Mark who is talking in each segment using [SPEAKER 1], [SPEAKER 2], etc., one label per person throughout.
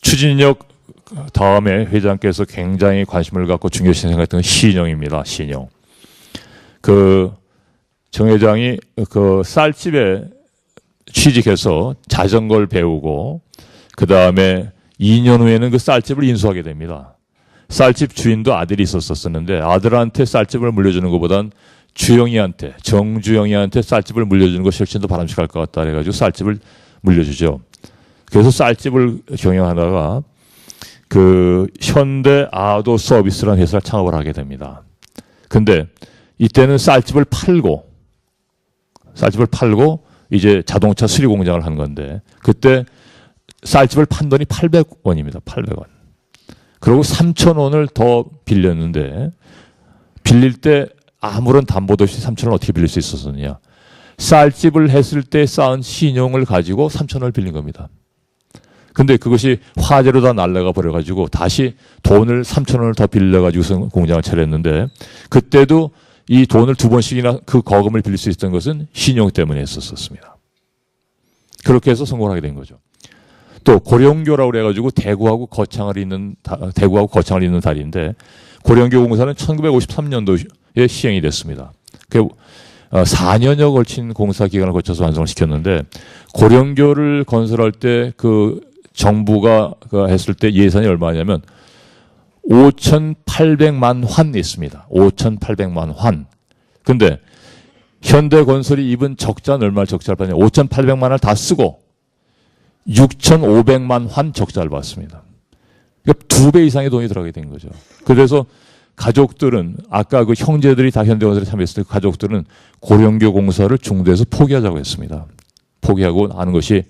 [SPEAKER 1] 추진력 다음에 회장께서 굉장히 관심을 갖고 중요시 생각했던 신용입니다. 신용. 정 회장이 쌀집에 취직해서 자전거를 배우고 그 다음에 2년 후에는 그 쌀집을 인수하게 됩니다. 쌀집 주인도 아들이 있었었는데 아들한테 쌀집을 물려주는 것보단 정주영이한테 쌀집을 물려주는 것이 훨씬 더 바람직할 것 같다 해가지고 쌀집을 물려주죠. 그래서 쌀집을 경영하다가 현대 아도 서비스라는 회사를 창업을 하게 됩니다. 근데 이때는 쌀집을 팔고 이제 자동차 수리 공장을 한 건데 그때 쌀집을 판 돈이 800원입니다. 800원. 그리고 3,000원을 더 빌렸는데 빌릴 때 아무런 담보도 없이 3,000원을 어떻게 빌릴 수 있었느냐. 쌀집을 했을 때 쌓은 신용을 가지고 3,000원을 빌린 겁니다. 근데 그것이 화재로 다 날아가 버려가지고 다시 돈을 3,000원을 더 빌려가지고서 공장을 차렸는데 그때도 이 돈을 2번씩이나 그 거금을 빌릴 수 있었던 것은 신용 때문에 했었습니다. 그렇게 해서 성공을 하게 된 거죠. 또 고령교라고 그래가지고 대구하고 거창을 잇는 다리인데 고령교 공사는 1953년도에 시행이 됐습니다. 4년여 걸친 공사 기간을 거쳐서 완성을 시켰는데 고령교를 건설할 때 정부가 했을 때 예산이 얼마냐면 5,800만 환 있습니다. 5,800만 환. 근데 현대건설이 입은 적자는 얼마를 적자를 받냐. 5,800만 원을 다 쓰고 6,500만 환 적자를 받습니다. 그러니까 2배 이상의 돈이 들어가게 된 거죠. 그래서 가족들은 아까 형제들이 다 현대건설에 참여했을 때 가족들은 고령교 공사를 중도에서 포기하자고 했습니다. 포기하고 하는 것이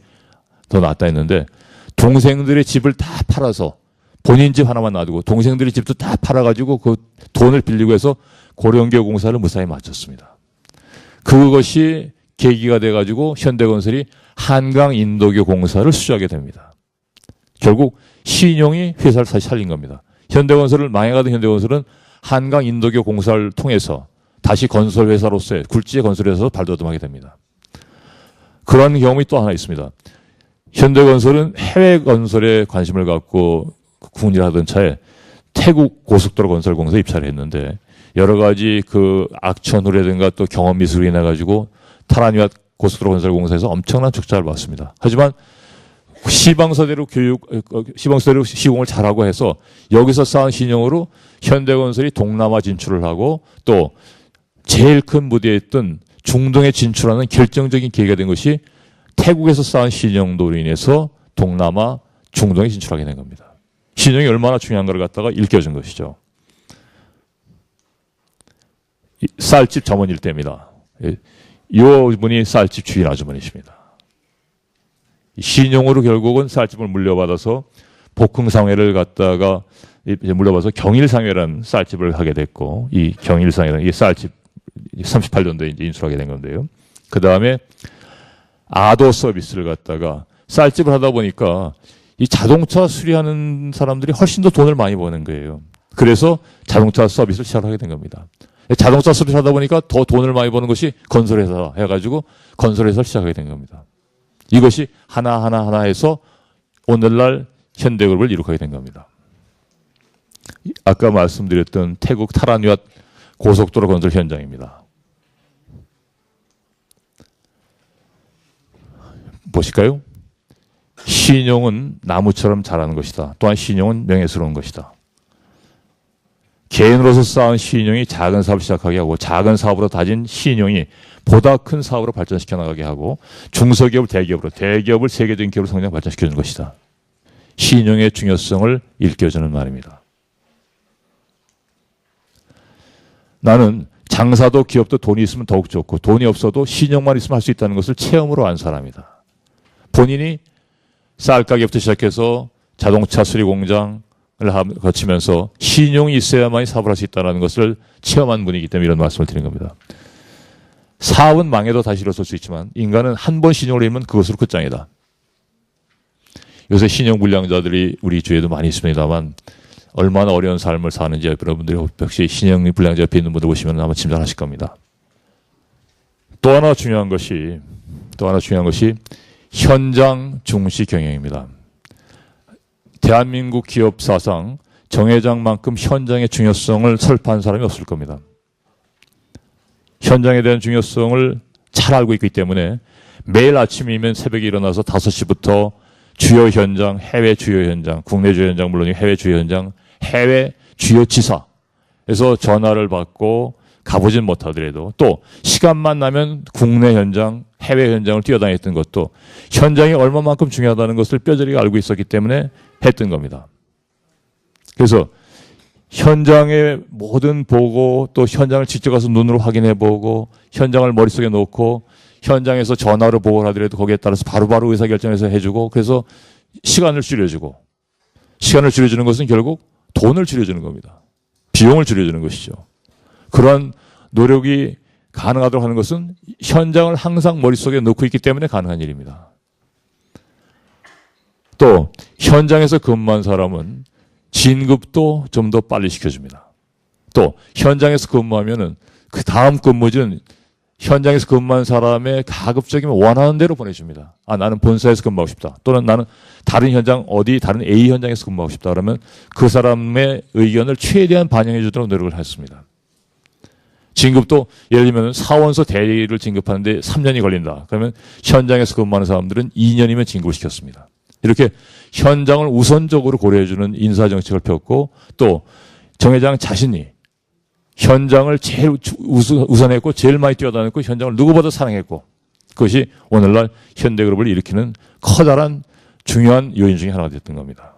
[SPEAKER 1] 더 낫다 했는데 동생들의 집을 다 팔아서 본인 집 하나만 놔두고 동생들의 집도 다 팔아가지고 그 돈을 빌리고 해서 고령교 공사를 무사히 마쳤습니다. 그것이 계기가 돼가지고 현대건설이 한강 인도교 공사를 수주하게 됩니다. 결국 신용이 회사를 다시 살린 겁니다. 현대건설을 망해가던 현대건설은 한강 인도교 공사를 통해서 다시 건설회사로서의 굴지의 건설회사로 발돋움하게 됩니다. 그런 경험이 또 하나 있습니다. 현대건설은 해외 건설에 관심을 갖고 국리하던 차에 태국 고속도로 건설 공사에 입사를 했는데 여러 가지 악천후라든가 또 경험 미술로 인해 가지고 타라니와 고속도로 건설 공사에서 엄청난 적자를 받습니다. 하지만 시방서대로 시공을 잘하고 해서 여기서 쌓은 신용으로 현대건설이 동남아 진출을 하고 또 제일 큰 무대에 있던 중동에 진출하는 결정적인 계기가 된 것이 태국에서 쌓은 신용도로 인해서 동남아, 중동에 진출하게 된 겁니다. 신용이 얼마나 중요한가를 갖다가 일깨워준 것이죠. 쌀집 점원 일대입니다. 이 분이 쌀집 주인 아주머니십니다. 신용으로 결국은 쌀집을 물려받아서 복흥상회를 갖다가 이제 물려받아서 경일상회라는 쌀집을 하게 됐고 이 경일상회라는 이 쌀집 38년도에 이제 인수하게 된 건데요. 그 다음에 아도 서비스를 갖다가 쌀집을 하다 보니까 이 자동차 수리하는 사람들이 훨씬 더 돈을 많이 버는 거예요. 그래서 자동차 서비스를 시작하게 된 겁니다. 자동차 서비스 하다 보니까 더 돈을 많이 버는 것이 건설회사 해가지고 건설회사를 시작하게 된 겁니다. 이것이 하나하나 해서 오늘날 현대그룹을 이룩하게 된 겁니다. 아까 말씀드렸던 태국 타라니와 고속도로 건설 현장입니다. 보실까요? 신용은 나무처럼 자라는 것이다. 또한 신용은 명예스러운 것이다. 개인으로서 쌓은 신용이 작은 사업을 시작하게 하고 작은 사업으로 다진 신용이 보다 큰 사업으로 발전시켜 나가게 하고 중소기업을 대기업으로 대기업을 세계적인 기업으로 성장 발전시켜 주는 것이다. 신용의 중요성을 일깨워주는 말입니다. 나는 장사도 기업도 돈이 있으면 더욱 좋고 돈이 없어도 신용만 있으면 할 수 있다는 것을 체험으로 안 사람이다. 본인이 쌀가게부터 시작해서 자동차 수리 공장을 거치면서 신용이 있어야만이 사업을 할 수 있다는 것을 체험한 분이기 때문에 이런 말씀을 드린 겁니다. 사업은 망해도 다시 일어설 수 있지만 인간은 한 번 신용을 잃으면 그것으로 끝장이다. 요새 신용불량자들이 우리 주위에도 많이 있습니다만 얼마나 어려운 삶을 사는지 여러분들이 혹시 신용불량자 옆에 있는 분들 보시면 아마 짐작하실 겁니다. 또 하나 중요한 것이 현장 중시 경영입니다. 대한민국 기업 사상 정 회장만큼 현장의 중요성을 설파한 사람이 없을 겁니다. 현장에 대한 중요성을 잘 알고 있기 때문에 매일 아침이면 새벽에 일어나서 5시부터 주요 현장, 해외 주요 현장, 국내 주요 현장 물론 해외 주요 현장, 해외 주요 지사에서 전화를 받고 가보진 못하더라도 또 시간만 나면 국내 현장, 해외 현장을 뛰어다녔던 것도 현장이 얼마만큼 중요하다는 것을 뼈저리게 알고 있었기 때문에 했던 겁니다. 그래서 현장의 모든 보고 또 현장을 직접 가서 눈으로 확인해보고 현장을 머릿속에 놓고 현장에서 전화로 보고를 하더라도 거기에 따라서 바로바로 의사결정해서 해주고 그래서 시간을 줄여주고 시간을 줄여주는 것은 결국 돈을 줄여주는 겁니다. 비용을 줄여주는 것이죠. 그러한 노력이 가능하도록 하는 것은 현장을 항상 머릿속에 넣고 있기 때문에 가능한 일입니다. 또 현장에서 근무한 사람은 진급도 좀 더 빨리 시켜줍니다. 또 현장에서 근무하면은 그 다음 근무지는 현장에서 근무한 사람의 가급적이면 원하는 대로 보내줍니다. 아, 나는 본사에서 근무하고 싶다. 또는 나는 다른 현장, 다른 A 현장에서 근무하고 싶다. 그러면 그 사람의 의견을 최대한 반영해 주도록 노력을 했습니다. 진급도 예를 들면 사원서 대리를 진급하는데 3년이 걸린다. 그러면 현장에서 근무하는 사람들은 2년이면 진급을 시켰습니다. 이렇게 현장을 우선적으로 고려해주는 인사정책을 폈고 또 정 회장 자신이 현장을 제일 우선했고 제일 많이 뛰어다녔고 현장을 누구보다 사랑했고 그것이 오늘날 현대그룹을 일으키는 커다란 중요한 요인 중에 하나가 됐던 겁니다.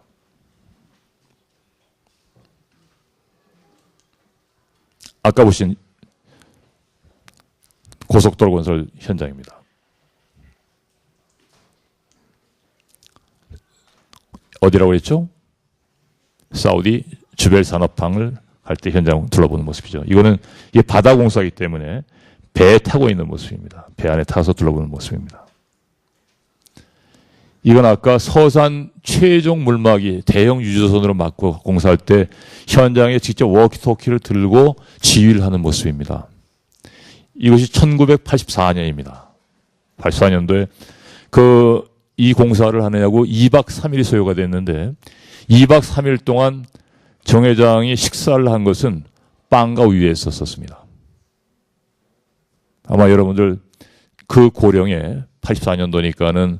[SPEAKER 1] 아까 보신 고속도로 건설 현장입니다. 어디라고 했죠? 사우디 주벨 산업항을 갈 때 현장 둘러보는 모습이죠. 이게 바다 공사이기 때문에 배에 타고 있는 모습입니다. 배 안에 타서 둘러보는 모습입니다. 이건 아까 서산 최종 물막이 대형 유조선으로 막고 공사할 때 현장에 직접 워키토키를 들고 지휘를 하는 모습입니다. 이것이 1984년입니다. 84년도에 이 공사를 하느냐고 2박 3일이 소요가 됐는데 2박 3일 동안 정 회장이 식사를 한 것은 빵과 우유에 있었습니다. 아마 여러분들 그 고령에 84년도니까는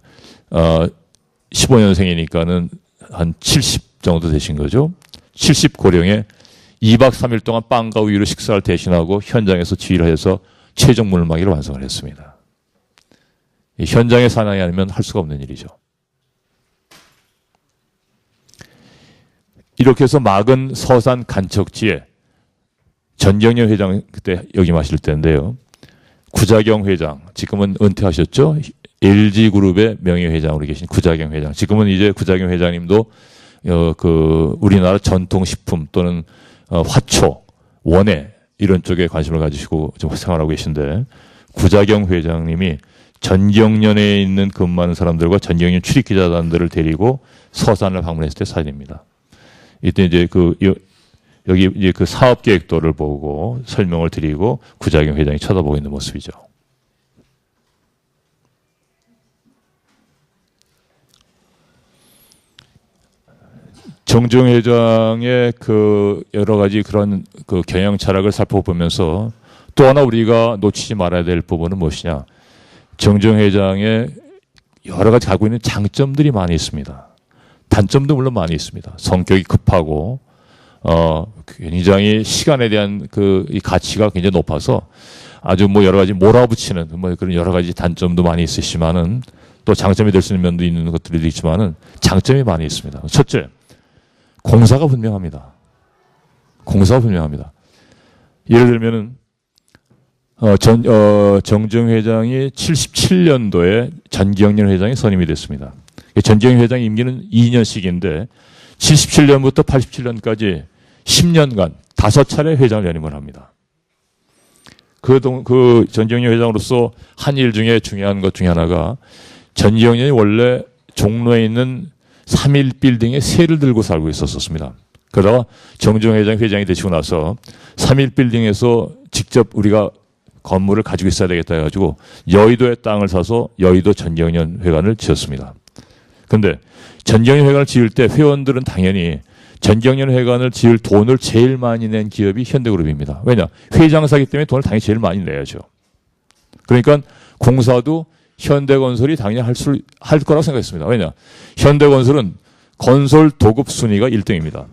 [SPEAKER 1] 15년생이니까는 한 70 정도 되신 거죠. 70 고령에 2박 3일 동안 빵과 우유로 식사를 대신하고 현장에서 지휘를 해서 최종 물막이를 완성을 했습니다. 현장의 사냥이 아니면 할 수가 없는 일이죠. 이렇게 해서 막은 서산 간척지에 전경련 회장 그때 역임하실 때인데요. 구자경 회장, 지금은 은퇴하셨죠? LG그룹의 명예회장으로 계신 구자경 회장. 지금은 이제 구자경 회장님도 우리나라 전통식품 또는 화초, 원예 이런 쪽에 관심을 가지시고 좀 생활하고 계신데 구자경 회장님이 전경련에 있는 근무하는 사람들과 전경련 출입기자단들을 데리고 서산을 방문했을 때 사진입니다. 이때 이제 여기 이제 그 사업 계획도를 보고 설명을 드리고 구자경 회장이 쳐다보고 있는 모습이죠. 정중 회장의 여러 가지 그런 경영 철학을 살펴보면서 또 하나 우리가 놓치지 말아야 될 부분은 무엇이냐? 정중 회장의 여러 가지 갖고 있는 장점들이 많이 있습니다. 단점도 물론 많이 있습니다. 성격이 급하고 굉장히 시간에 대한 이 가치가 굉장히 높아서 아주 여러 가지 몰아붙이는 그런 여러 가지 단점도 많이 있으시지만은 또 장점이 될 수 있는 면도 있는 것들도 있지만은 장점이 많이 있습니다. 첫째, 공사가 분명합니다. 공사가 분명합니다. 예를 들면은 정중 회장이 77년도에 전경련 회장이 선임이 됐습니다. 전경련 회장 임기는 2년씩인데 77년부터 87년까지 10년간 5차례 회장을 연임을 합니다. 전경련 회장으로서 한 일 중에 중요한 것 중에 하나가 전경련이 원래 종로에 있는 3.1빌딩에 세를 들고 살고 있었습니다. 그러다가 정중 회장이 되시고 나서 3.1빌딩에서 직접 우리가 건물을 가지고 있어야 되겠다 해가지고 여의도에 땅을 사서 여의도 전경련 회관을 지었습니다. 근데 전경련회관을 지을 때 회원들은 당연히 전경련회관을 지을 돈을 제일 많이 낸 기업이 현대그룹입니다. 왜냐? 회장사기 때문에 돈을 당연히 제일 많이 내야죠. 그러니까 공사도 현대건설이 당연히 할 거라고 생각했습니다. 왜냐? 현대건설은 건설 도급 순위가 1등입니다.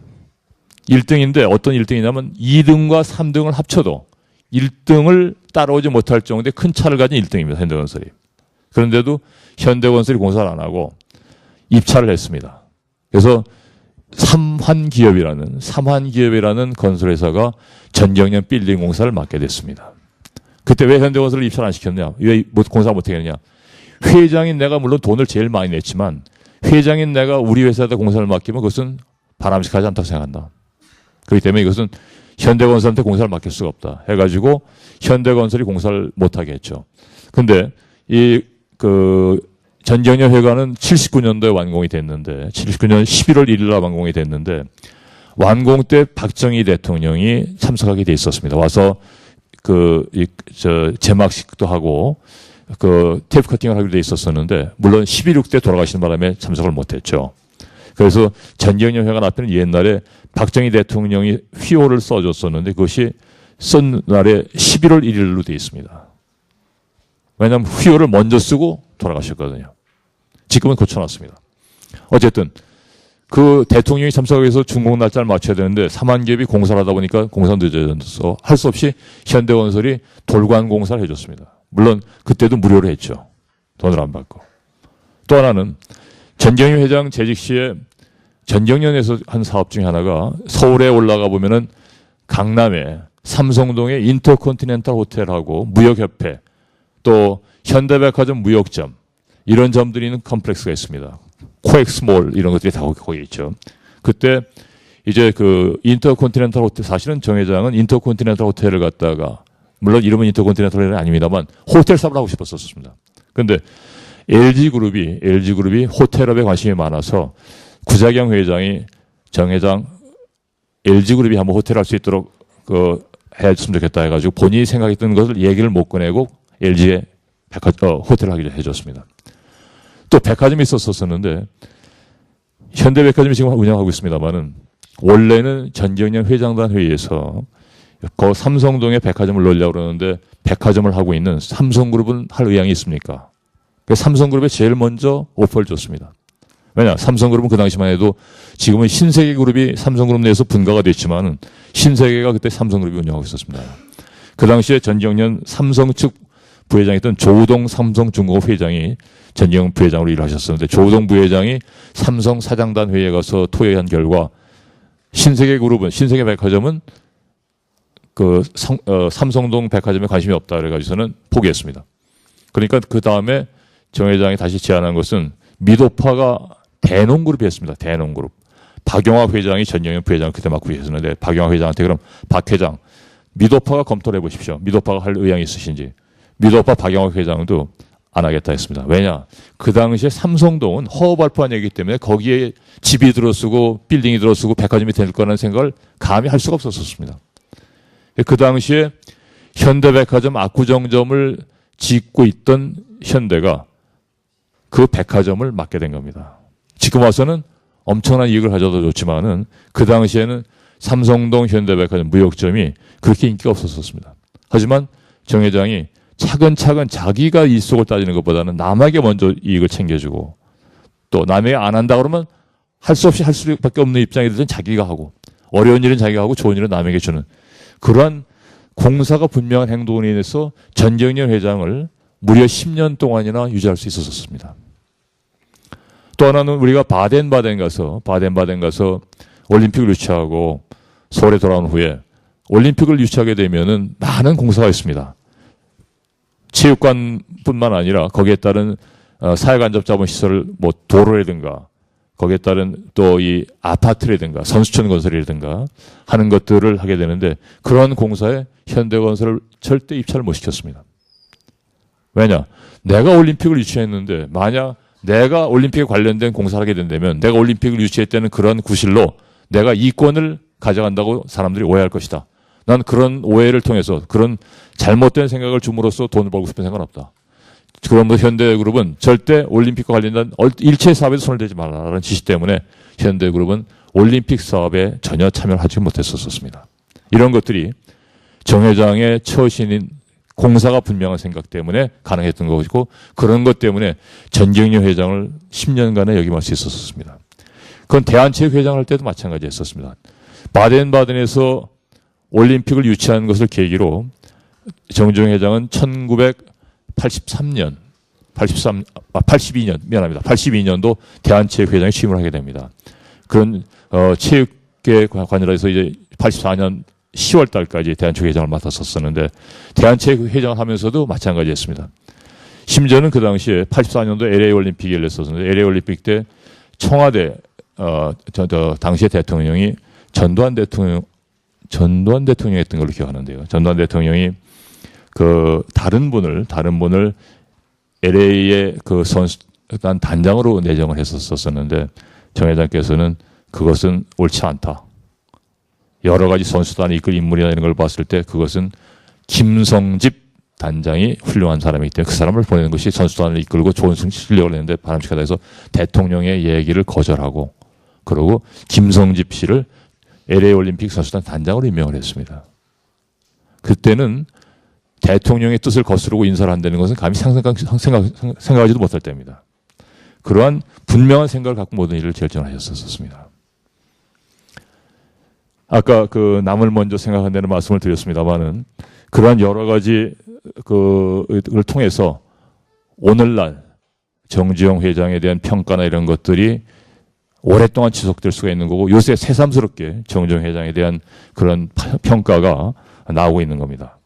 [SPEAKER 1] 1등인데 어떤 1등이냐면 2등과 3등을 합쳐도 1등을 따라오지 못할 정도의 큰 차를 가진 1등입니다. 현대건설이. 그런데도 현대건설이 공사를 안 하고 입찰을 했습니다. 그래서 삼환기업이라는 건설회사가 전경련 빌딩 공사를 맡게 됐습니다. 그때 왜 현대건설을 입찰 안 시켰냐? 왜 공사 못 하겠느냐? 회장인 내가 물론 돈을 제일 많이 냈지만 회장인 내가 우리 회사에다 공사를 맡기면 그것은 바람직하지 않다고 생각한다. 그렇기 때문에 이것은 현대건설한테 공사를 맡길 수가 없다. 해가지고 현대건설이 공사를 못하게 했죠. 근데 전경련 회관은 79년도에 완공이 됐는데 79년 11월 1일 날 완공이 됐는데 완공 때 박정희 대통령이 참석하게 돼 있었습니다. 와서 제막식도 하고 테이프 커팅을 하기로 돼 있었었는데 물론 11.6 때 돌아가시는 바람에 참석을 못했죠. 그래서 전경련 회관 앞에는 옛날에 박정희 대통령이 휘호를 써줬었는데 그것이 쓴 날에 11월 1일로 돼 있습니다. 왜냐하면 휘호를 먼저 쓰고 돌아가셨거든요. 지금은 고쳐놨습니다. 어쨌든 그 대통령이 참석해서 준공 날짜를 맞춰야 되는데 삼환기업이 공사를 하다 보니까 공사 늦어져서 할 수 없이 현대건설이 돌관 공사를 해줬습니다. 물론 그때도 무료로 했죠. 돈을 안 받고. 또 하나는 전경련 회장 재직 시에 전경련에서 한 사업 중에 하나가 서울에 올라가 보면은 강남에 삼성동에 인터컨티넨탈 호텔하고 무역협회 또 현대백화점 무역점 이런 점들이 있는 컴플렉스가 있습니다. 코엑스몰 이런 것들이 다 거기 있죠. 그때 이제 인터컨티넨탈 호텔 사실은 정 회장은 인터컨티넨탈 호텔을 갖다가 물론 이름은 인터컨티넨탈 호텔이 아닙니다만 호텔 사업을 하고 싶었었습니다. 그런데 LG그룹이 호텔업에 관심이 많아서 구자경 회장이 정 회장 LG그룹이 한번 호텔 할 수 있도록 해줬으면 좋겠다 해가지고 본인이 생각했던 것을 얘기를 못 꺼내고 LG에 호텔을 하기로 해줬습니다. 또 백화점이 있었었는데 현대백화점이 지금 운영하고 있습니다만은 원래는 전경련 회장단 회의에서 삼성동에 백화점을 넣으려고 그러는데 백화점을 하고 있는 삼성그룹은 할 의향이 있습니까? 그래서 삼성그룹에 제일 먼저 오퍼를 줬습니다. 왜냐? 삼성그룹은 그 당시만 해도 지금은 신세계그룹이 삼성그룹 내에서 분가가 됐지만은 신세계가 그때 삼성그룹이 운영하고 있었습니다. 그 당시에 전경련 삼성 측 부회장이었던 조우동 삼성중공업 회장이 전경련 부회장으로 일을 하셨었는데 조우동 부회장이 삼성 사장단 회의에 가서 토의한 결과 신세계백화점은 삼성동 백화점에 관심이 없다 그래가지고서는 포기했습니다. 그러니까 그 다음에 정 회장이 다시 제안한 것은 미도파가 대농그룹이 했습니다. 대농그룹. 박용학 회장이 전경련 부회장을 그때 맡고 계셨는데 박용학 회장한테 그럼 박 회장 미도파가 검토를 해보십시오. 미도파가 할 의향이 있으신지. 미도파 박용학 회장도 안 하겠다 했습니다. 왜냐? 그 당시에 삼성동은 허허 발표한 얘기이기 때문에 거기에 집이 들어서고 빌딩이 들어서고 백화점이 될 거라는 생각을 감히 할 수가 없었습니다. 그 당시에 현대백화점 압구정점을 짓고 있던 현대가 그 백화점을 맡게 된 겁니다. 지금 와서는 엄청난 이익을 가져다 줬지만은 그 당시에는 삼성동 현대백화점 무역점이 그렇게 인기가 없었습니다. 하지만 정 회장이 차근차근 자기가 일속을 따지는 것보다는 남에게 먼저 이익을 챙겨주고 또 남에게 안 한다 그러면 할 수 없이 할 수밖에 없는 입장이든 자기가 하고 어려운 일은 자기가 하고 좋은 일은 남에게 주는 그러한 공사가 분명한 행동으로 인해서 전경련 회장을 무려 10년 동안이나 유지할 수 있었습니다. 또 하나는 우리가 바덴바덴 가서 올림픽을 유치하고 서울에 돌아온 후에 올림픽을 유치하게 되면은 많은 공사가 있습니다. 체육관뿐만 아니라 거기에 따른 사회간접자본 시설을 도로라든가 거기에 따른 또 이 아파트라든가 선수촌 건설이라든가 하는 것들을 하게 되는데 그러한 공사에 현대건설을 절대 입찰을 못 시켰습니다. 왜냐? 내가 올림픽을 유치했는데 만약 내가 올림픽에 관련된 공사를 하게 된다면 내가 올림픽을 유치했다는 그런 구실로 내가 이권을 가져간다고 사람들이 오해할 것이다. 난 그런 오해를 통해서 그런 잘못된 생각을 줌으로써 돈을 벌고 싶은 생각은 없다. 그러면서 현대그룹은 절대 올림픽과 관련된 일체 사업에 손을 대지 말라는 지시 때문에 현대그룹은 올림픽 사업에 전혀 참여를 하지 못했었습니다. 이런 것들이 정 회장의 처신인 공사가 분명한 생각 때문에 가능했던 것이고, 그런 것 때문에 전경련 회장을 10년간에 역임할 수 있었습니다. 그건 대한체육회장을 할 때도 마찬가지였었습니다. 바덴바덴에서 올림픽을 유치한 것을 계기로 정주영 회장은 1982년, 미안합니다. 82년도 대한체육회장에 취임을 하게 됩니다. 그런 체육계 관여라서 이제 84년 10월 달까지 대한체육회장을 맡았었는데, 대한체육회장을 하면서도 마찬가지였습니다. 심지어는 그 당시에 84년도 LA 올림픽이 열렸었는데, LA 올림픽 때 청와대 당시의 대통령이 전두환 대통령이었던 걸로 기억하는데요. 전두환 대통령이 그 다른 분을 LA의 그 선수단 단장으로 내정을 했었었는데, 정 회장께서는 그것은 옳지 않다. 여러 가지 선수단을 이끌 인물이나 이런 걸 봤을 때 그것은 김성집 단장이 훌륭한 사람이기 때문에 그 사람을 보내는 것이 선수단을 이끌고 좋은 실력을 내는데 바람직하다 해서 대통령의 얘기를 거절하고, 그러고 김성집 씨를 LA 올림픽 선수단 단장으로 임명을 했습니다. 그때는 대통령의 뜻을 거스르고 인사를 한다는 것은 감히 생각하지도 못할 때입니다. 그러한 분명한 생각을 갖고 모든 일을 결정하셨었습니다. 아까 그 남을 먼저 생각한다는 말씀을 드렸습니다만은, 그러한 여러 가지 그걸 통해서 오늘날 정주영 회장에 대한 평가나 이런 것들이 오랫동안 지속될 수가 있는 거고, 요새 새삼스럽게 정주영 회장에 대한 그런 평가가 나오고 있는 겁니다.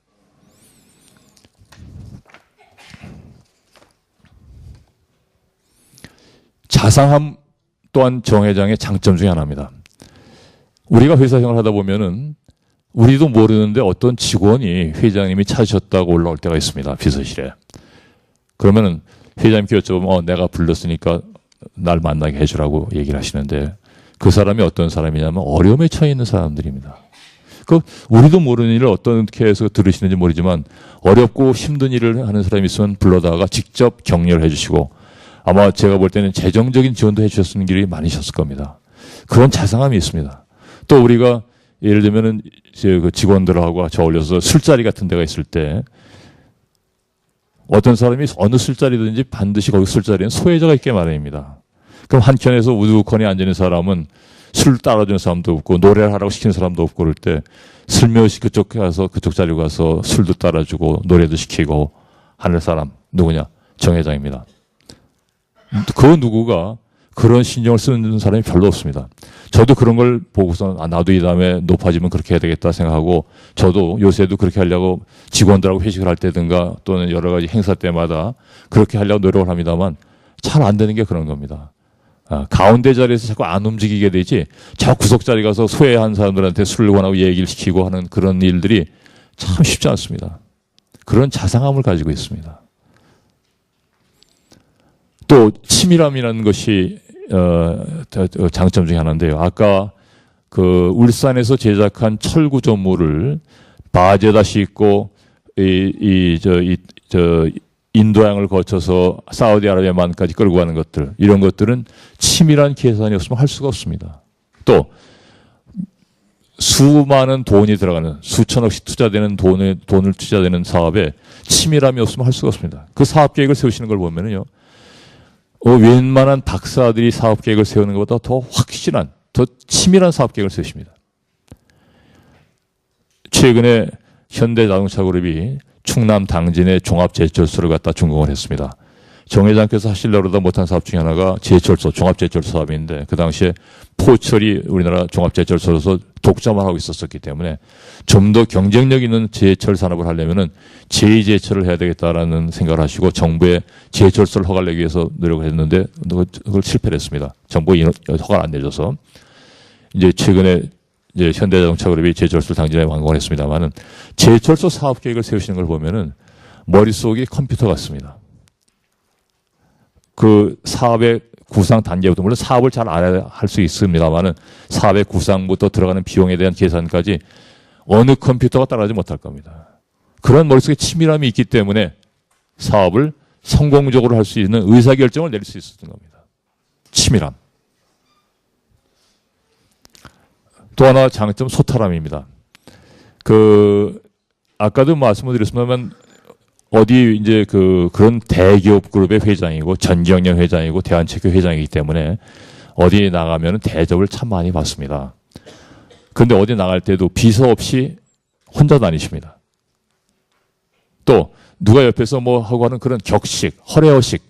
[SPEAKER 1] 자상함 또한 정 회장의 장점 중에 하나입니다. 우리가 회사 생활을 하다 보면은 우리도 모르는데 어떤 직원이 회장님이 찾으셨다고 올라올 때가 있습니다. 비서실에. 그러면은 회장님께 여쭤보면 내가 불렀으니까 날 만나게 해주라고 얘기를 하시는데, 그 사람이 어떤 사람이냐면 어려움에 처해 있는 사람들입니다. 그 우리도 모르는 일을 어떻게 해서 들으시는지 모르지만 어렵고 힘든 일을 하는 사람이 있으면 불러다가 직접 격려를 해주시고, 아마 제가 볼 때는 재정적인 지원도 해주셨는 길이 많으셨을 겁니다. 그런 자상함이 있습니다. 또 우리가 예를 들면은 이제 그 직원들하고 같이 어울려서 술자리 같은 데가 있을 때 어떤 사람이 어느 술자리든지 반드시 거기 술자리에는 소외자가 있게 마련입니다. 그럼 한켠에서 우두커니 앉아있는 사람은 술 따라주는 사람도 없고 노래를 하라고 시키는 사람도 없고, 그럴 때 슬며시 그쪽 자리로 가서 술도 따라주고 노래도 시키고 하는 사람 누구냐? 정 회장입니다. 그 누구가 그런 신경을 쓰는 사람이 별로 없습니다. 저도 그런 걸 보고서 나도 이 다음에 높아지면 그렇게 해야 되겠다 생각하고, 저도 요새도 그렇게 하려고 직원들하고 회식을 할 때든가 또는 여러 가지 행사 때마다 그렇게 하려고 노력을 합니다만 잘 안 되는 게 그런 겁니다. 가운데 자리에서 자꾸 안 움직이게 되지, 저 구석 자리 가서 소외한 사람들한테 술을 권하고 얘기를 시키고 하는 그런 일들이 참 쉽지 않습니다. 그런 자상함을 가지고 있습니다. 또 치밀함이라는 것이 장점 중에 하나인데요. 아까 그 울산에서 제작한 철 구조물을 바지에다 싣고 인도양을 거쳐서 사우디아라비아만까지 끌고 가는 것들, 이런 것들은 치밀한 계산이 없으면 할 수가 없습니다. 또 수많은 돈이 들어가는, 수천억씩 투자되는 돈을 투자되는 사업에 치밀함이 없으면 할 수가 없습니다. 그 사업 계획을 세우시는 걸 보면은요, 웬만한 박사들이 사업 계획을 세우는 것보다 더 확실한, 더 치밀한 사업 계획을 세우십니다. 최근에 현대자동차그룹이 충남 당진에 종합제철소를 갖다 준공을 했습니다. 정 회장께서 하시려고 그러다 못한 사업 중에 하나가 제철소, 종합제철소 사업인데, 그 당시에 포철이 우리나라 종합제철소로서 독점을 하고 있었기 때문에 좀 더 경쟁력 있는 제철 산업을 하려면은 제2제철을 해야 되겠다라는 생각을 하시고 정부에 제철소를 허가를 내기 위해서 노력을 했는데 그걸 실패를 했습니다. 정부가 허가를 안 내줘서. 이제 최근에 이제 현대자동차그룹이 제철소 당진에 완공을 했습니다만은, 제철소 사업 계획을 세우시는 걸 보면은 머릿속이 컴퓨터 같습니다. 그 사업의 구상 단계부터, 물론 사업을 잘 알아야 할 수 있습니다만은 사업의 구상부터 들어가는 비용에 대한 계산까지 어느 컴퓨터가 따라하지 못할 겁니다. 그런 머릿속에 치밀함이 있기 때문에 사업을 성공적으로 할 수 있는 의사결정을 내릴 수 있었던 겁니다. 치밀함. 또 하나 장점 소탈함입니다. 아까도 말씀을 드렸습니다만 어디 이제 그런 대기업 그룹의 회장이고 전경련 회장이고 대한체육 회장이기 때문에 어디 나가면 대접을 참 많이 받습니다. 그런데 어디 나갈 때도 비서 없이 혼자 다니십니다. 또 누가 옆에서 뭐 하고 하는 그런 격식, 허례허식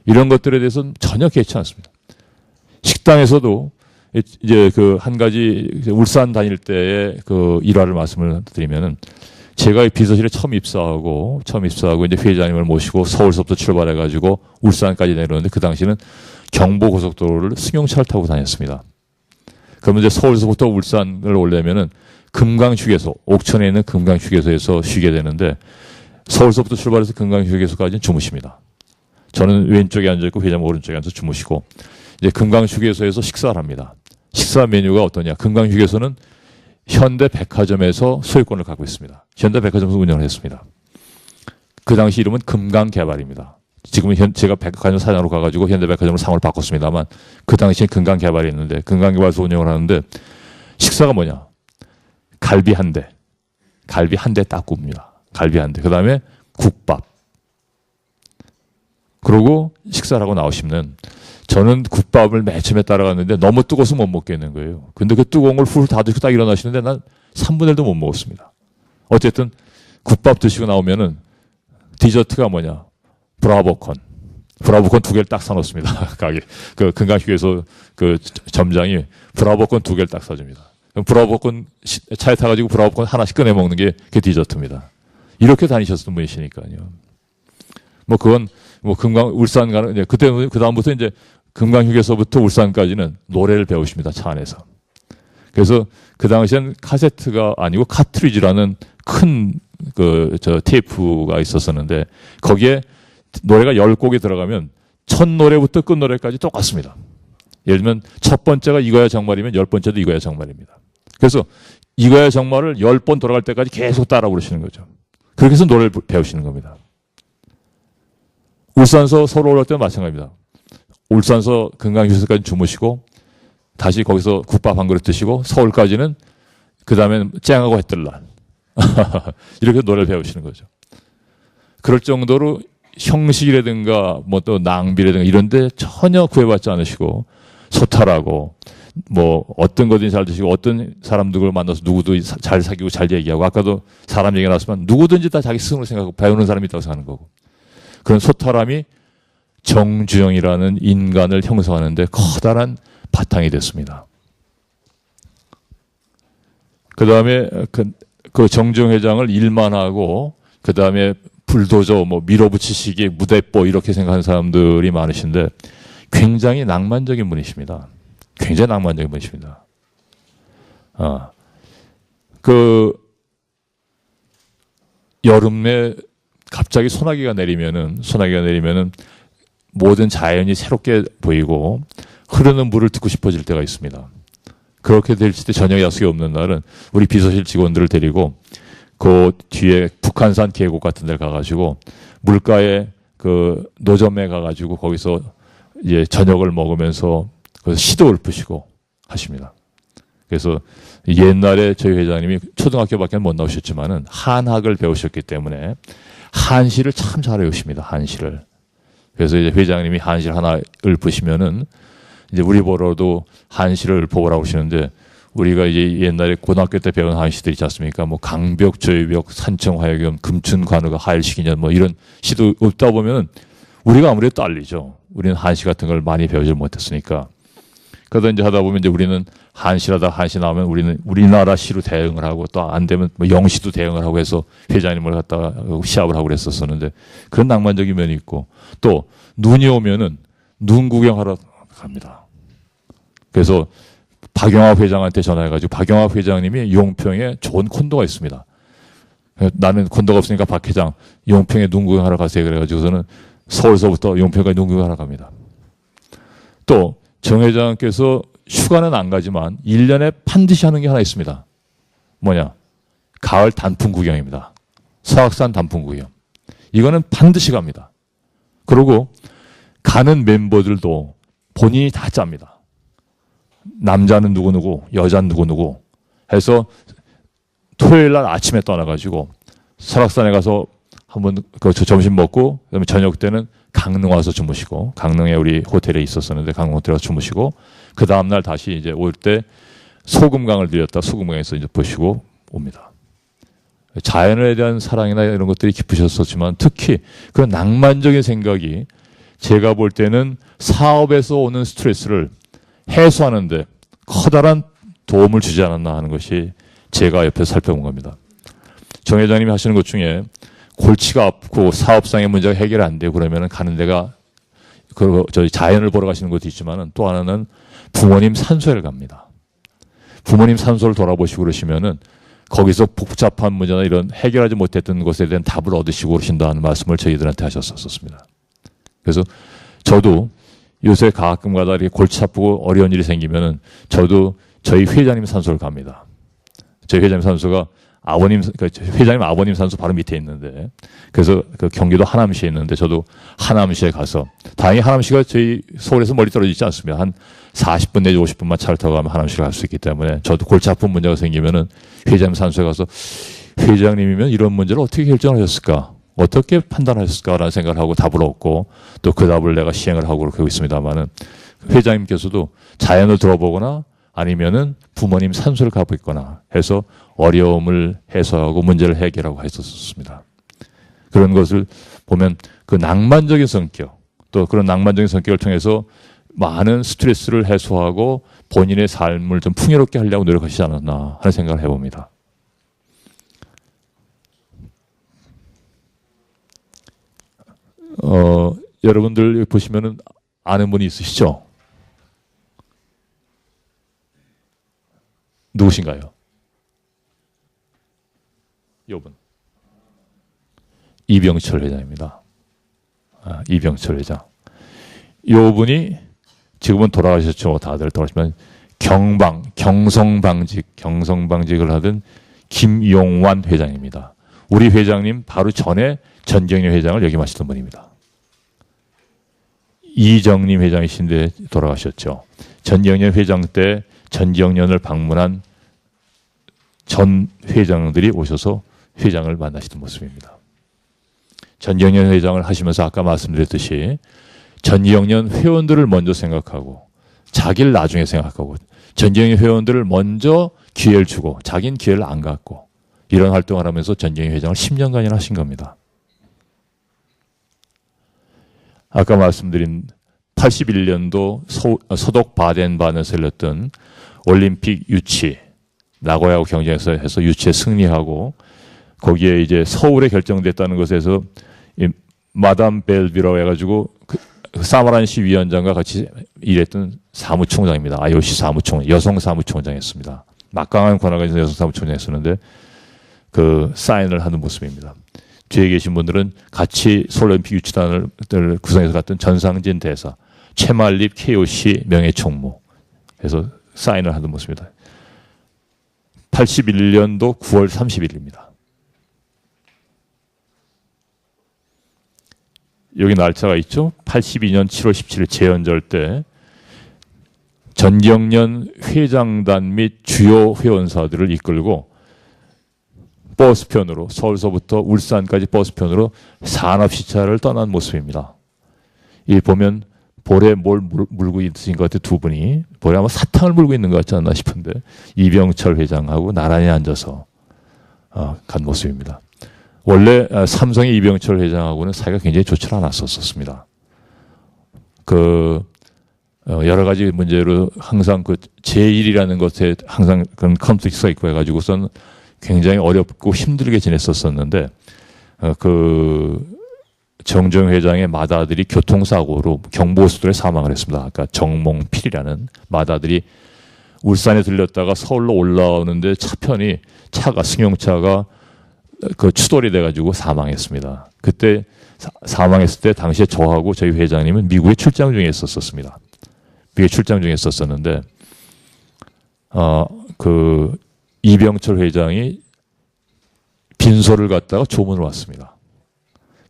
[SPEAKER 1] 이런 것들에 대해서는 전혀 개의치 않습니다. 식당에서도 이제 한 가지 울산 다닐 때의 일화를 말씀을 드리면은 제가 비서실에 처음 입사하고 이제 회장님을 모시고 서울서부터 출발해가지고 울산까지 내려오는데 그 당시는 경부고속도로를 승용차를 타고 다녔습니다. 그러면 이제 서울서부터 울산을 오려면은 금강휴게소, 옥천에 있는 금강휴게소에서 쉬게 되는데 서울서부터 출발해서 금강휴게소까지는 주무십니다. 저는 왼쪽에 앉아있고 회장님 오른쪽에 앉아서 주무시고 이제 금강휴게소에서 식사를 합니다. 식사 메뉴가 어떠냐? 금강휴게소는 현대백화점에서 소유권을 갖고 있습니다. 현대백화점에서 운영을 했습니다. 그 당시 이름은 금강개발입니다. 지금은 제가 백화점 사장으로 가가지고 현대백화점으로 상을 바꿨습니다만 그 당시엔 금강개발이 있는데 금강개발에서 운영을 하는데 식사가 뭐냐? 갈비 한 대 딱 굽니다. 갈비 한 대. 그 다음에 국밥. 그러고 식사를 하고 나오시면 저는 국밥을 맨 처음에 따라갔는데 너무 뜨거워서 못 먹겠는 거예요. 근데 그 뜨거운 걸 훌 다 드시고 딱 일어나시는데 난 3분의 1도 못 먹었습니다. 어쨌든 국밥 드시고 나오면은 디저트가 뭐냐? 브라보콘 2개를 딱 사놓습니다. 가게. 금강휴게소 점장이 브라보콘 2개를 딱 사줍니다. 그럼 브라보콘 차에 타가지고 브라보콘 하나씩 꺼내 먹는 게 그게 디저트입니다. 이렇게 다니셨던 분이시니까요. 그건 울산 가는, 이제 그다음부터 이제 금강휴게소부터 울산까지는 노래를 배우십니다. 차 안에서. 그래서 그 당시엔 카세트가 아니고 카트리지라는 큰 테이프가 있었었는데 거기에 노래가 10곡이 들어가면 첫 노래부터 끝 노래까지 똑같습니다. 예를 들면 첫 번째가 이거야 정말이면 10번째도 이거야 정말입니다. 그래서 이거야 정말을 10번 돌아갈 때까지 계속 따라 부르시는 거죠. 그렇게 해서 노래를 배우시는 겁니다. 울산서 서울 올라올 때는 마찬가지입니다. 울산서 금강휴게소까지 주무시고 다시 거기서 국밥 한 그릇 드시고 서울까지는 그 다음엔 쨍하고 해뜰날 이렇게 노래를 배우시는 거죠. 그럴 정도로 형식이라든가 또 낭비라든가 이런 데 전혀 구애받지 않으시고 소탈하고 어떤 거든지 잘 드시고 어떤 사람들을 만나서 누구도 잘 사귀고 잘 얘기하고 아까도 사람 얘기가 나왔지만 누구든지 다 자기 스승으로 생각하고 배우는 사람이 있다고 생각하는 거고 그런 소탈함이 정주영이라는 인간을 형성하는 데 커다란 바탕이 됐습니다. 그 다음에 그 정주영 회장을 일만 하고 그 다음에 불도저 밀어붙이시기 무대뽀 이렇게 생각하는 사람들이 많으신데 굉장히 낭만적인 분이십니다. 굉장히 낭만적인 분이십니다. 여름에 갑자기 소나기가 내리면은 모든 자연이 새롭게 보이고 흐르는 물을 듣고 싶어질 때가 있습니다. 그렇게 될 때 저녁 약속이 없는 날은 우리 비서실 직원들을 데리고 그 뒤에 북한산 계곡 같은 데 가가지고 물가에 노점에 가가지고 거기서 이제 저녁을 먹으면서 거기서 시도 읊으시고 하십니다. 그래서 옛날에 저희 회장님이 초등학교밖에 못 나오셨지만은 한학을 배우셨기 때문에 한시를 참 잘 외우십니다. 한시를. 그래서 이제 회장님이 한시를 하나 읊으시면은 이제 우리 보러도 한시를 읊어보라고 하시는데 우리가 이제 옛날에 고등학교 때 배운 한시들 있지 않습니까? 강벽, 저유벽, 산청, 화여겸, 금춘, 관우가 하일식이년 이런 시도 읊다 보면은 우리가 아무래도 딸리죠. 우리는 한시 같은 걸 많이 배우지 못했으니까. 그러다 이제 하다 보면 이제 우리는 한시라다 한시 나오면 우리는 우리나라 시로 대응을 하고 또 안 되면 영시도 대응을 하고 해서 회장님을 갖다가 시합을 하고 그랬었었는데 그런 낭만적인 면이 있고 또 눈이 오면은 눈 구경하러 갑니다. 그래서 박영합 회장한테 전화해가지고 박영합 회장님이 용평에 좋은 콘도가 있습니다. 나는 콘도가 없으니까 박 회장 용평에 눈 구경하러 가세요. 그래가지고서는 서울서부터 용평까지 눈 구경하러 갑니다. 또 정 회장께서 휴가는 안 가지만 1년에 반드시 하는 게 하나 있습니다. 뭐냐? 가을 단풍 구경입니다. 서악산 단풍 구경. 이거는 반드시 갑니다. 그리고 가는 멤버들도 본인이 다 짭니다. 남자는 누구누구, 여자는 누구누구 해서 토요일 날 아침에 떠나가지고 설악산에 가서 한번 그 점심 먹고 그다음에 저녁 때는 강릉 와서 주무시고, 강릉에 우리 호텔에 있었었는데 강릉 호텔에 와서 주무시고, 그 다음날 다시 이제 올 때 소금강을 들렸다 소금강에서 이제 보시고 옵니다. 자연에 대한 사랑이나 이런 것들이 깊으셨었지만 특히 그런 낭만적인 생각이 제가 볼 때는 사업에서 오는 스트레스를 해소하는데 커다란 도움을 주지 않았나 하는 것이 제가 옆에서 살펴본 겁니다. 정 회장님이 하시는 것 중에 골치가 아프고 사업상의 문제가 해결 안 되고 그러면 가는 데가 저희 자연을 보러 가시는 것도 있지만은 또 하나는 부모님 산소를 갑니다. 부모님 산소를 돌아보시고 그러시면은 거기서 복잡한 문제나 이런 해결하지 못했던 것에 대한 답을 얻으시고 그러신다는 말씀을 저희들한테 하셨었습니다. 그래서 저도 요새 가끔가다 이렇게 골치 아프고 어려운 일이 생기면은 저도 저희 회장님 산소를 갑니다. 저희 회장님 산소가 회장님 아버님 산소 바로 밑에 있는데, 그래서 그 경기도 하남시에 있는데 저도 하남시에 가서, 다행히 하남시가 저희 서울에서 멀리 떨어지지 않습니다. 한 40분 내지 50분만 차를 타고 가면 하남시를 갈 수 있기 때문에 저도 골치 아픈 문제가 생기면은 회장님 산소에 가서 회장님이면 이런 문제를 어떻게 결정하셨을까? 어떻게 판단하셨을까라는 생각을 하고 답을 얻고 또 그 답을 내가 시행을 하고 그렇게 하고 있습니다만은, 회장님께서도 자연을 들어보거나 아니면은 부모님 산소를 가고 있거나 해서 어려움을 해소하고 문제를 해결하고 했었습니다. 그런 것을 보면 그 낭만적인 성격, 또 그런 낭만적인 성격을 통해서 많은 스트레스를 해소하고 본인의 삶을 좀 풍요롭게 하려고 노력하시지 않았나 하는 생각을 해봅니다. 여러분들 보시면은 아는 분이 있으시죠? 누구신가요? 요분. 이병철 회장입니다. 이병철 회장. 요분이 지금은 돌아가셨죠. 다들 돌아가시면 경성방직을 하던 김용환 회장입니다. 우리 회장님 바로 전에 전경련 회장을 역임하시던 분입니다. 이정림 회장이신데 돌아가셨죠. 전경련 회장 때 전경련을 방문한 전 회장들이 오셔서 회장을 만나시던 모습입니다. 전경련 회장을 하시면서 아까 말씀드렸듯이 전경련 회원들을 먼저 생각하고 자기를 나중에 생각하고 전경련 회원들을 먼저 기회를 주고 자기는 기회를 안 갖고 이런 활동을 하면서 전경련 회장을 10년간이나 하신 겁니다. 아까 말씀드린 81년도 서독 바덴반에서 열렸던 올림픽 유치, 나고야하고 경쟁해서 해서 유치에 승리하고 거기에 이제 서울에 결정됐다는 것에서 마담 벨비라고 해가지고 그 사마란시 위원장과 같이 일했던 사무총장입니다. IOC 사무총장, 여성 사무총장이었습니다. 막강한 권한을 가진 여성 사무총장이었었는데 그 사인을 하는 모습입니다. 뒤에 계신 분들은 같이 서울올림픽 유치단을 구성해서 갔던 전상진 대사, 최말립 KOC 명예총무 해서 사인을 하는 모습입니다. 81년도 9월 30일입니다. 여기 날짜가 있죠. 82년 7월 17일 재연절 때 전경련 회장단 및 주요 회원사들을 이끌고 버스편으로 서울서부터 울산까지 버스편으로 산업시찰을 떠난 모습입니다. 이 보면 볼에 뭘 물고 있으신 것 같아요. 두 분이 볼에 아마 사탕을 물고 있는 것 같지 않나 싶은데 이병철 회장하고 나란히 앉아서 간 모습입니다. 원래 삼성의 이병철 회장하고는 사이가 굉장히 좋지 않았었습니다. 여러 가지 문제로 항상 그 제1이라는 것에 항상 그런 컨플릭트가 있고 해가지고선 굉장히 어렵고 힘들게 지냈었었는데 정정 회장의 맏아들이 교통사고로 경부고속도로에 사망을 했습니다. 아까 정몽필이라는 맏아들이 울산에 들렸다가 서울로 올라오는데 승용차가 추돌이 돼가지고 사망했습니다. 그때 사망했을 때 당시에 저하고 저희 회장님은 미국에 출장 중에 있었습니다. 미국에 출장 중에 있었는데 이병철 회장이 빈소를 갔다가 조문을 왔습니다.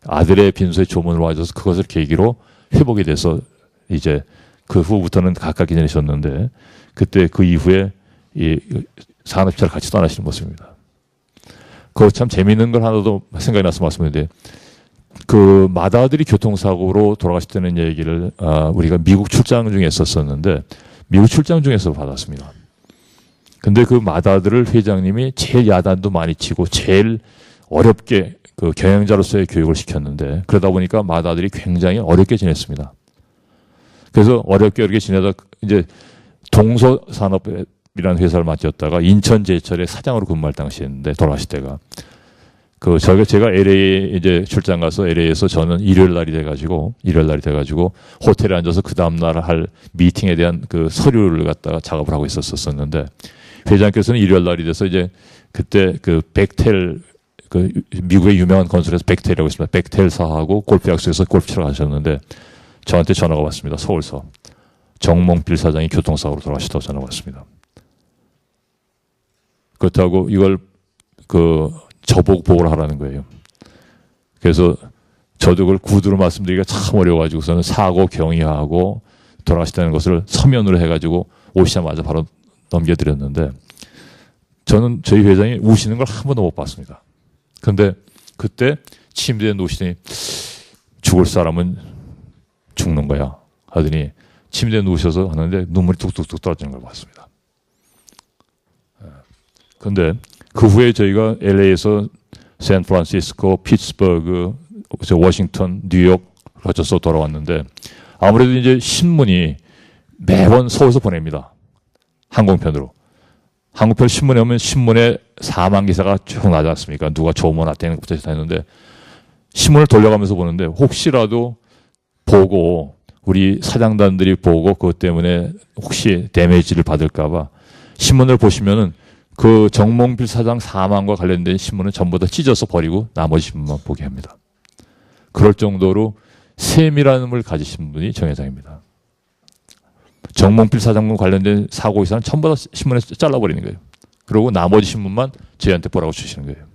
[SPEAKER 1] 아들의 빈소에 조문을 와줘서 그것을 계기로 회복이 돼서 이제 그 후부터는 가깝게 지내셨는데 그때 그 이후에 이 산업체를 같이 떠나시는 모습입니다. 그거 참 재미있는 걸 하나 더 생각이 나서 말씀드리는데 그 맏아들이 교통사고로 돌아가실 때는 얘기를 우리가 미국 출장 중에 했었었는데 미국 출장 중에서 받았습니다. 근데 그 맏아들을 회장님이 제일 야단도 많이 치고 제일 어렵게 그 경영자로서의 교육을 시켰는데 그러다 보니까 맏아들이 굉장히 어렵게 지냈습니다. 그래서 어렵게 지내다 이제 동서산업이라는 회사를 맡겼다가 인천제철의 사장으로 근무할 당시였는데 돌아가실 때가 그 제가 LA 이제 출장 가서 LA에서 저는 일요일 날이 돼가지고 호텔에 앉아서 그 다음 날 할 미팅에 대한 그 서류를 갖다가 작업을 하고 있었었는데 회장께서는 일요일 날이 돼서 이제 그때 그 벡텔 그 미국의 유명한 건설에서 벡텔이라고 있습니다. 벡텔사하고 골프 약속에서 골프 치러 가셨는데 저한테 전화가 왔습니다. 서울서 정몽필 사장이 교통사고로 돌아가셨다고 전화가 왔습니다. 그렇다고 이걸 그 저보고 보고를 하라는 거예요. 그래서 저도 그걸 구두로 말씀드리기가 참 어려워가지고서는 사고 경위하고 돌아가셨다는 것을 서면으로 해가지고 오시자마자 바로 넘겨드렸는데 저는 저희 회장이 우시는 걸 한 번도 못 봤습니다. 근데 그때 침대에 누우시더니 죽을 사람은 죽는 거야 하더니 침대에 누우셔서 하는데 눈물이 뚝뚝뚝 떨어지는 걸 봤습니다. 근데 그 후에 저희가 LA에서 샌프란시스코, 피츠버그, 워싱턴, 뉴욕 거쳐서 돌아왔는데 아무래도 이제 신문이 매번 서울서 보냅니다. 항공편으로. 항공편 신문에 오면 신문에 사망 기사가 쭉 나지 않습니까? 누가 조문했다는 것부터 다 했는데 신문을 돌려가면서 보는데 혹시라도 보고 우리 사장단들이 보고 그것 때문에 혹시 데미지를 받을까봐 신문을 보시면은 그 정몽필 사장 사망과 관련된 신문은 전부 다 찢어서 버리고 나머지 신문만 보게 합니다. 그럴 정도로 세밀함을 가지신 분이 정 회장입니다. 정몽필 사장과 관련된 사고 기사는 전부 다 신문에서 잘라버리는 거예요. 그리고 나머지 신문만 저희한테 보라고 주시는 거예요.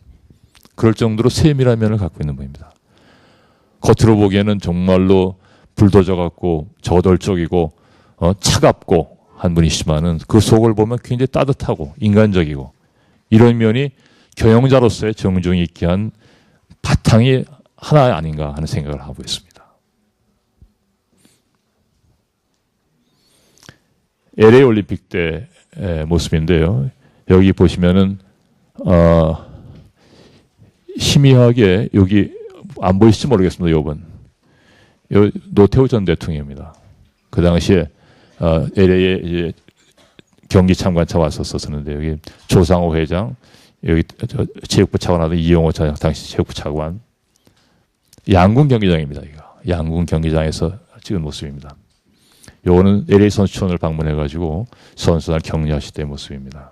[SPEAKER 1] 그럴 정도로 세밀한 면을 갖고 있는 분입니다. 겉으로 보기에는 정말로 불도저 같고 저돌적이고 차갑고 한 분이시지만은 그 속을 보면 굉장히 따뜻하고 인간적이고 이런 면이 경영자로서의 정중히 있게 한 바탕이 하나 아닌가 하는 생각을 하고 있습니다. LA 올림픽 때 모습인데요. 여기 보시면은 희미하게 여기 안 보이실지 모르겠습니다. 요번 노태우 전 대통령입니다. 그 당시에 LA에 이제 경기 참관차 왔었었는데 여기 조상호 회장, 여기 체육부 차관하던 이용호 차장, 당시 체육부 차관, 양궁 경기장입니다. 이거 양궁 경기장에서 찍은 모습입니다. 요거는 LA 선수촌을 방문해가지고 선수들 격려하실 때의 모습입니다.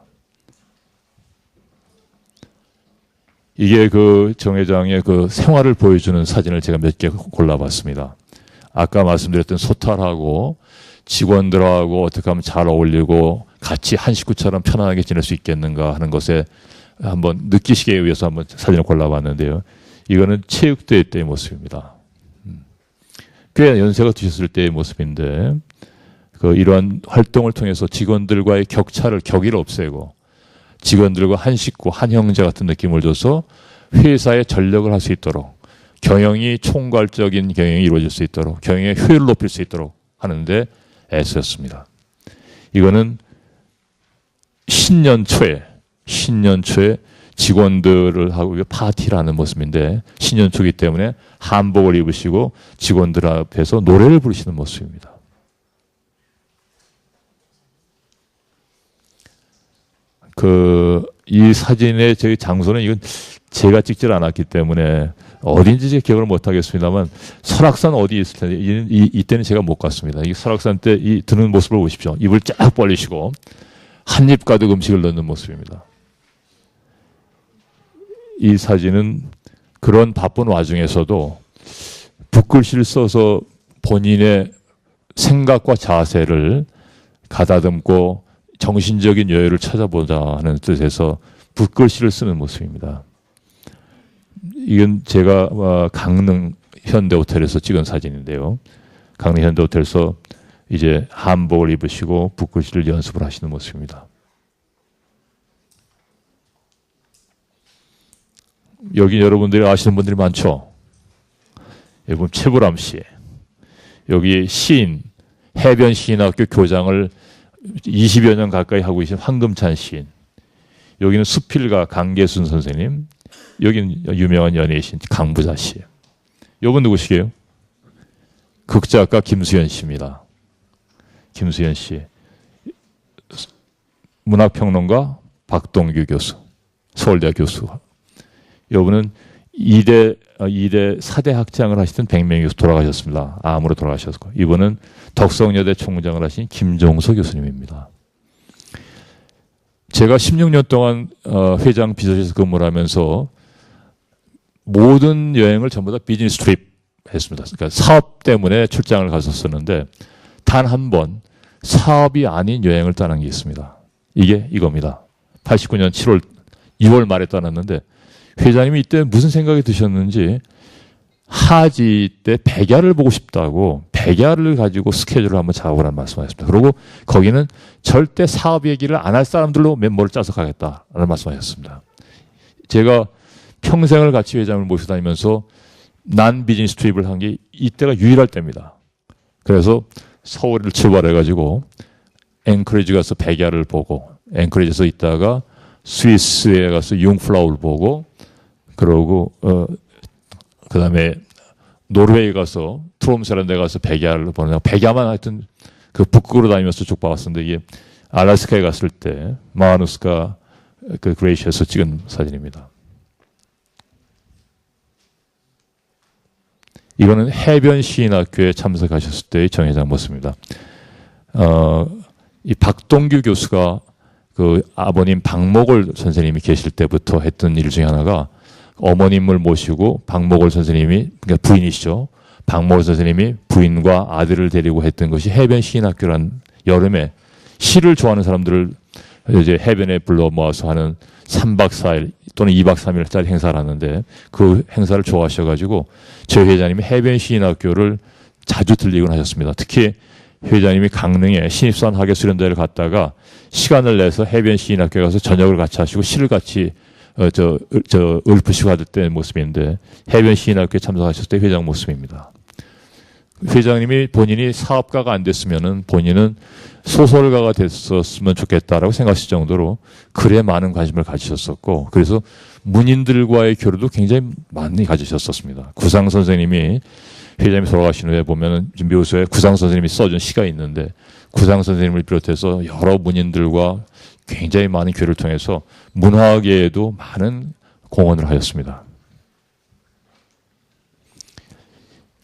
[SPEAKER 1] 이게 그 정 회장의 그 생활을 보여주는 사진을 제가 몇 개 골라봤습니다. 아까 말씀드렸던 소탈하고 직원들하고 어떻게 하면 잘 어울리고 같이 한 식구처럼 편안하게 지낼 수 있겠는가 하는 것에 한번 느끼시기 위해서 한번 사진을 골라봤는데요. 이거는 체육대회 때의 모습입니다. 꽤 연세가 드셨을 때의 모습인데 이러한 활동을 통해서 직원들과의 격의를 없애고 직원들과 한 식구, 한 형제 같은 느낌을 줘서 회사에 전력을 할 수 있도록 경영이 총괄적인 경영이 이루어질 수 있도록 경영의 효율을 높일 수 있도록 하는데 애쓰였습니다. 이거는 신년 초에 직원들을 하고 파티를 하는 모습인데 신년 초이기 때문에 한복을 입으시고 직원들 앞에서 노래를 부르시는 모습입니다. 이 사진의 저희 장소는 이건 제가 찍지 않았기 때문에 어딘지 제가 기억을 못 하겠습니다만 설악산 어디 있을 텐데 이때는 제가 못 갔습니다. 이 설악산 때 이 드는 모습을 보십시오. 입을 쫙 벌리시고 한 입 가득 음식을 넣는 모습입니다. 이 사진은 그런 바쁜 와중에서도 붓글씨를 써서 본인의 생각과 자세를 가다듬고 정신적인 여유를 찾아보자 하는 뜻에서 붓글씨를 쓰는 모습입니다. 이건 제가 강릉 현대호텔에서 찍은 사진인데요. 강릉 현대호텔에서 이제 한복을 입으시고 붓글씨를 연습을 하시는 모습입니다. 여기 여러분들이 아시는 분들이 많죠? 여러분 최불암 씨, 여기 시인, 해변 시인학교 교장을 20여 년 가까이 하고 계신 황금찬 시인, 여기는 수필가 강계순 선생님, 여기는 유명한 연예인 강부자 씨. 이분 누구시게요? 극작가 김수현 씨입니다. 김수현 씨. 문학평론가 박동규 교수, 서울대 교수. 이분은 2대 4대 학장을 하시던 백명희 교수 돌아가셨습니다. 암으로 돌아가셨고, 이분은 덕성여대 총장을 하신 김종서 교수님입니다. 제가 16년 동안 회장 비서실에서 근무를 하면서 모든 여행을 전부 다 비즈니스 트립 했습니다. 그러니까 사업 때문에 출장을 갔었었는데 단 한 번 사업이 아닌 여행을 떠난 게 있습니다. 이게 이겁니다. 89년 6월 말에 떠났는데 회장님이 이때 무슨 생각이 드셨는지 하지 때 백야를 보고 싶다고 백야를 가지고 스케줄을 한번 잡아보라는 말씀하셨습니다. 그리고 거기는 절대 사업 얘기를 안 할 사람들로 멤버를 짜서 가겠다라는 말씀하셨습니다. 제가 평생을 같이 회장을 모시고 다니면서 난 비즈니스 트립을 한 게 이때가 유일할 때입니다. 그래서 서울을 출발해가지고 앵커리지 가서 백야를 보고, 앵커리지에서 있다가 스위스에 가서 융플라우를 보고, 그러고 그 다음에 노르웨이 가서 트롬스라는 데 가서 백야를 보는, 백야만 하여튼 그 북극으로 다니면서 쭉 봐왔었는데, 이게 알래스카에 갔을 때 마누스카 그 그레이시에서 찍은 사진입니다. 이거는 해변 시인학교에 참석하셨을 때의 정 회장 모습입니다. 이 박동규 교수가 그 아버님 박목월 선생님이 계실 때부터 했던 일 중에 하나가, 어머님을 모시고 박목월 선생님이, 그러니까 부인이시죠. 박목월 선생님이 부인과 아들을 데리고 했던 것이 해변 시인학교란, 여름에 시를 좋아하는 사람들을 이제 해변에 불러 모아서 하는 3박 4일 또는 2박 3일짜리 행사를 하는데, 그 행사를 좋아하셔가지고 저희 회장님이 해변 시인학교를 자주 들리곤 하셨습니다. 특히 회장님이 강릉에 신입사원 학예수련대를 갔다가 시간을 내서 해변 시인학교에 가서 저녁을 같이 하시고 시를 같이 읊으시고 하던 때 모습인데, 해변 시인학교에 참석하셨을 때 회장 모습입니다. 회장님이 본인이 사업가가 안 됐으면은 본인은 소설가가 됐었으면 좋겠다라고 생각하실 정도로 글에 많은 관심을 가지셨었고, 그래서 문인들과의 교류도 굉장히 많이 가지셨었습니다. 구상 선생님이, 회장님이 돌아가신 후에 보면은 묘소에 구상 선생님이 써준 시가 있는데, 구상 선생님을 비롯해서 여러 문인들과 굉장히 많은 교류를 통해서 문화계에도 많은 공헌을 하였습니다.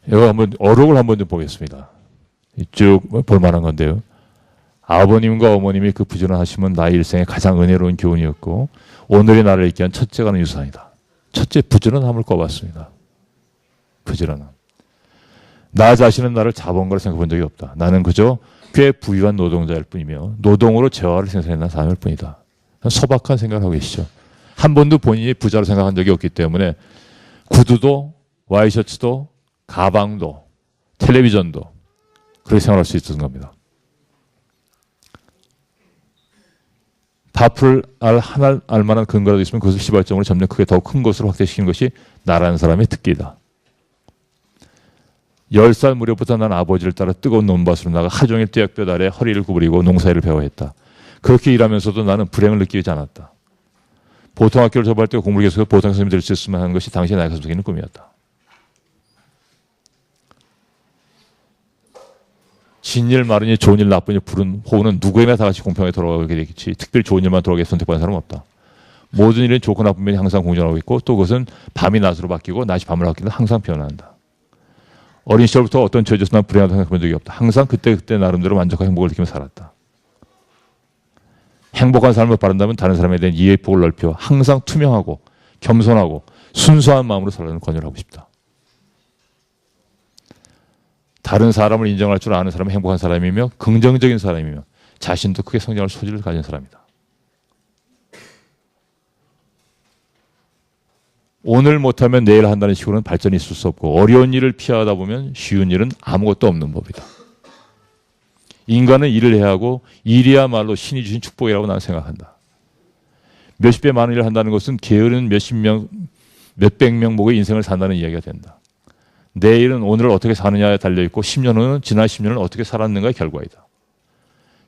[SPEAKER 1] 여기 한번 어록을 한번 좀 보겠습니다. 쭉 볼만한 건데요. 아버님과 어머님이 그 부지런하심은 나의 일생의 가장 은혜로운 교훈이었고 오늘의 나를 있게 한 첫째가 는 유산이다. 첫째, 부지런함을 꼽았습니다. 부지런함. 나 자신은 나를 자본가로 생각해 본 적이 없다. 나는 그저 꽤 부유한 노동자일 뿐이며 노동으로 재화를 생산해낸 사람일 뿐이다. 소박한 생각을 하고 계시죠. 한 번도 본인이 부자로 생각한 적이 없기 때문에 구두도 와이셔츠도 가방도 텔레비전도 그렇게 생각할 수 있었던 겁니다. 밥을 알 만한 근거라도 있으면 그것을 시발점으로 점점 크게 더 큰 것으로 확대시키는 것이 나라는 사람의 특기이다. 10살 무렵부터 난 아버지를 따라 뜨거운 논밭으로 나가 하종일 떼약볕 아래 허리를 구부리고 농사일을 배워했다. 그렇게 일하면서도 나는 불행을 느끼지 않았다. 보통 학교를 졸업할 때 공부를 계속해서 보통 선생님이 될 수 있으면 하는 것이 당시 나의 가슴속에 있는 꿈이었다. 진일 마르니 좋은 일 나쁜 일 부른 호우는 누구에나 다 같이 공평하게 돌아가게 되겠지. 특별히 좋은 일만 돌아가게 선택받는 사람은 없다. 모든 일은 좋고 나쁜 면이 항상 공존하고 있고 또 그것은 밤이 낮으로 바뀌고 낮이 밤으로 바뀌고 항상 변한다. 어린 시절부터 어떤 처지에서 난 불행하다고 생각해본 적이 없다. 항상 그때 나름대로 만족하고 행복을 느끼며 살았다. 행복한 삶을 바란다면 다른 사람에 대한 이해의 폭을 넓혀 항상 투명하고 겸손하고 순수한 마음으로 살아가는 권유를 하고 싶다. 다른 사람을 인정할 줄 아는 사람은 행복한 사람이며 긍정적인 사람이며 자신도 크게 성장할 소질을 가진 사람이다. 오늘 못하면 내일 한다는 식으로는 발전이 있을 수 없고 어려운 일을 피하다 보면 쉬운 일은 아무것도 없는 법이다. 인간은 일을 해야 하고 일이야말로 신이 주신 축복이라고 나는 생각한다. 몇십 배 많은 일을 한다는 것은 게으른 몇백 명 목의 인생을 산다는 이야기가 된다. 내일은 오늘을 어떻게 사느냐에 달려있고 10년 후는 지난 10년을 어떻게 살았는가의 결과이다.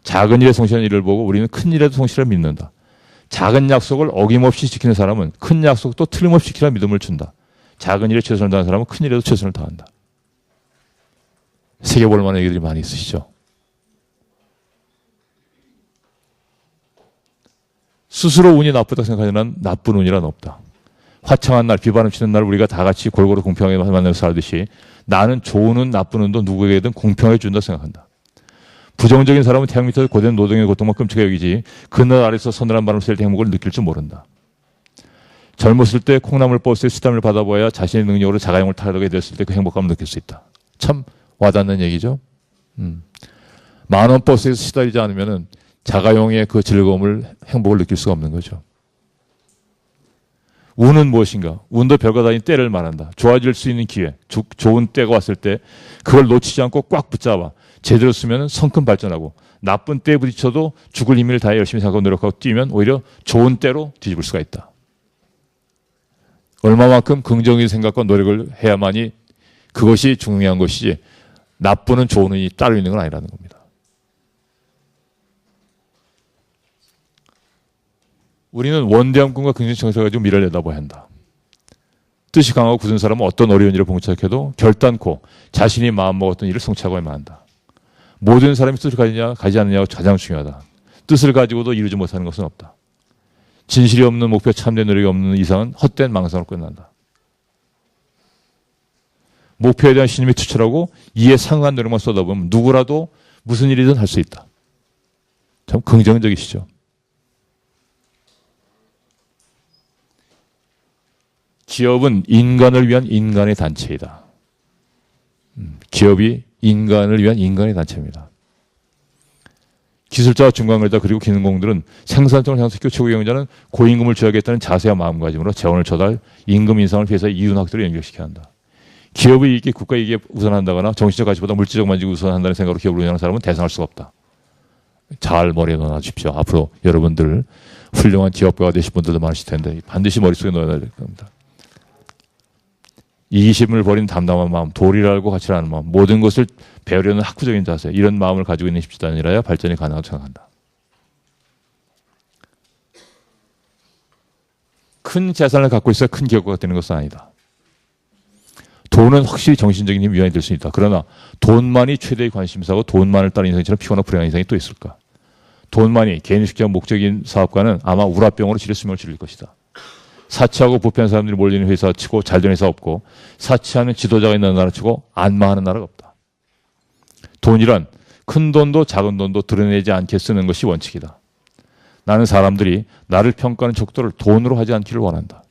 [SPEAKER 1] 작은 일에 성실한 일을 보고 우리는 큰 일에도 성실을 믿는다. 작은 약속을 어김없이 지키는 사람은 큰 약속도 틀림없이 지키라 믿음을 준다. 작은 일에 최선을 다하는 사람은 큰 일에도 최선을 다한다. 새겨볼 만한 얘기들이 많이 있으시죠? 스스로 운이 나쁘다 생각하지만 나쁜 운이란 없다. 화창한 날, 비바람 치는 날 우리가 다 같이 골고루 공평하게 만나서 살듯이 나는 좋은 운, 나쁜 운도 누구에게든 공평하게 준다 생각한다. 부정적인 사람은 태양 밑에서 고된 노동의 고통만 끔찍하게 여기지 그늘 아래서 서늘한 바람 쐴 때 행복을 느낄 줄 모른다. 젊었을 때 콩나물 버스에 수담을 받아봐야 자신의 능력으로 자가용을 타게 됐을 때 그 행복감을 느낄 수 있다. 참 와닿는 얘기죠. 10,000원 버스에서 시달리지 않으면 자가용의 그 즐거움을, 행복을 느낄 수가 없는 거죠. 운은 무엇인가? 운도 별거 아닌 때를 말한다. 좋아질 수 있는 기회, 좋은 때가 왔을 때 그걸 놓치지 않고 꽉 붙잡아 제대로 쓰면 성큼 발전하고 나쁜 때에 부딪혀도 죽을 힘을 다해 열심히 생각하고 노력하고 뛰면 오히려 좋은 때로 뒤집을 수가 있다. 얼마만큼 긍정적인 생각과 노력을 해야만이 그것이 중요한 것이지 나쁜 은 좋은 운이 따로 있는 건 아니라는 겁니다. 우리는 원대한 꿈과 긍정적 정서를 가지고 미래를 내다봐야 한다. 뜻이 강하고 굳은 사람은 어떤 어려운 일을 봉착해도 결단코 자신이 마음먹었던 일을 성취하고야만 한다. 모든 사람이 뜻을 가지 않느냐가 가장 중요하다. 뜻을 가지고도 이루지 못하는 것은 없다. 진실이 없는 목표, 참된 노력이 없는 이상은 헛된 망상으로 끝난다. 목표에 대한 신념이 투철하고 이에 상응한 노력만 쏟아보면 누구라도 무슨 일이든 할 수 있다. 참 긍정적이시죠. 기업은 인간을 위한 인간의 단체이다. 기업이 인간을 위한 인간의 단체입니다. 기술자와 중간관리자 그리고 기능공들은 생산성을 향상시키고 최고 경영자는 고임금을 줘야겠다는 자세와 마음가짐으로 재원을 조달, 임금 인상을 회사의 이윤 확대로 연결시켜야 한다. 기업의 이익이 국가 이익에 우선한다거나 정신적 가치보다 물질적 만족을 우선한다는 생각으로 기업을 운영하는 사람은 대상할 수가 없다. 잘 머리에 넣어놔 주십시오. 앞으로 여러분들 훌륭한 기업가가 되실 분들도 많으실 텐데 반드시 머릿속에 넣어야 될 겁니다. 이기심을 버린 담담한 마음, 도리를 알고 가치를 아는 마음, 모든 것을 배우려는 학구적인 자세, 이런 마음을 가지고 있는 집단이라야 발전이 가능하다고 생각한다. 큰 재산을 갖고 있어야 큰 기업가가 되는 것은 아니다. 돈은 확실히 정신적인 힘이 위안이 될 수 있다. 그러나 돈만이 최대의 관심사고 돈만을 따른 인생처럼 피곤하고 불행한 인생이 또 있을까? 돈만이 개인식적 목적인 사업가는 아마 우라병으로 지려 수명을 지를 것이다. 사치하고 부패한 사람들이 몰리는 회사 치고 잘되는 회사 없고 사치하는 지도자가 있는 나라 치고 안마하는 나라가 없다. 돈이란 큰 돈도 작은 돈도 드러내지 않게 쓰는 것이 원칙이다. 나는 사람들이 나를 평가하는 척도를 돈으로 하지 않기를 원한다.